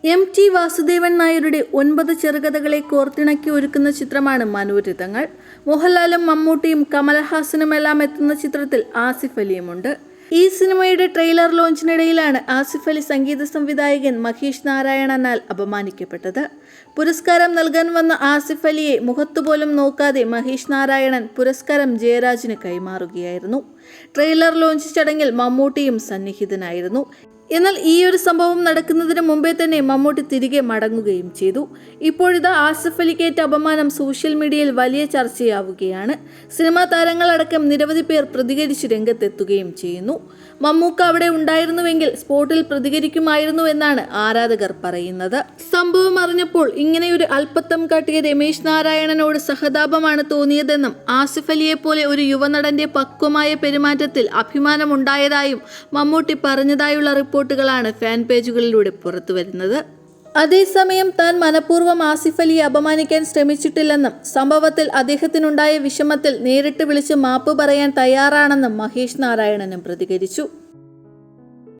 എം.ടി. വാസുദേവൻ നായരുടെ 9 ചെറുകഥകളെ കോർത്തിണക്കി ഒരുക്കുന്ന ചിത്രമാണ് മനോരഥങ്ങൾ. മോഹൻലാലും മമ്മൂട്ടിയും കമൽഹാസനുമെല്ലാം എത്തുന്ന ചിത്രത്തിൽ ആസിഫ് അലിയുമുണ്ട്. ഈ സിനിമയുടെ ട്രെയിലർ ലോഞ്ചിനിടയിലാണ് ആസിഫ് അലി സംഗീത സംവിധായകൻ മഹേഷ് നാരായണനാൽ അപമാനിക്കപ്പെട്ടത്. പുരസ്കാരം നൽകാൻ വന്ന ആസിഫ് അലിയെ മുഖത്തുപോലും നോക്കാതെ മഹേഷ് നാരായണൻ പുരസ്കാരം ജയരാജിന് കൈമാറുകയായിരുന്നു. ട്രെയിലർ ലോഞ്ച് ചടങ്ങിൽ മമ്മൂട്ടിയും സന്നിഹിതനായിരുന്നു. എന്നാൽ ഈ ഒരു സംഭവം നടക്കുന്നതിന് മുമ്പേ തന്നെ മമ്മൂട്ടി തിരികെ മടങ്ങുകയും ചെയ്തു. ഇപ്പോഴിതാ ആസിഫ് അലിക്കേറ്റ അപമാനം സോഷ്യൽ മീഡിയയിൽ വലിയ ചർച്ചയാവുകയാണ്. സിനിമാ താരങ്ങളടക്കം നിരവധി പേർ പ്രതികരിച്ച് രംഗത്തെത്തുകയും ചെയ്യുന്നു. മമ്മൂക്ക അവിടെ ഉണ്ടായിരുന്നുവെങ്കിൽ സ്പോട്ടിൽ പ്രതികരിക്കുമായിരുന്നു എന്നാണ് ആരാധകർ പറയുന്നത്. സംഭവം അറിഞ്ഞപ്പോൾ ഇങ്ങനെയൊരു അല്പത്തം കാട്ടിയ രമേശ് നാരായണനോട് സഹതാപമാണ് തോന്നിയതെന്നും ആസിഫ് അലിയെ പോലെ ഒരു യുവനടന്റെ പക്വമായ പെരുമാറ്റത്തിൽ അഭിമാനമുണ്ടായതായും മമ്മൂട്ടി പറഞ്ഞതായുള്ള റിപ്പോർട്ടുകളാണ് ഫാൻ പേജുകളിലൂടെ പുറത്തുവരുന്നത്. അതേസമയം താൻ മനഃപൂർവ്വം ആസിഫ് അലിയെ അപമാനിക്കാൻ ശ്രമിച്ചിട്ടില്ലെന്നും സംഭവത്തിൽ അദ്ദേഹത്തിനുണ്ടായ വിഷമത്തിൽ നേരിട്ട് വിളിച്ച് മാപ്പ് പറയാൻ തയ്യാറാണെന്നും മഹേഷ് നാരായണനും പ്രതികരിച്ചു.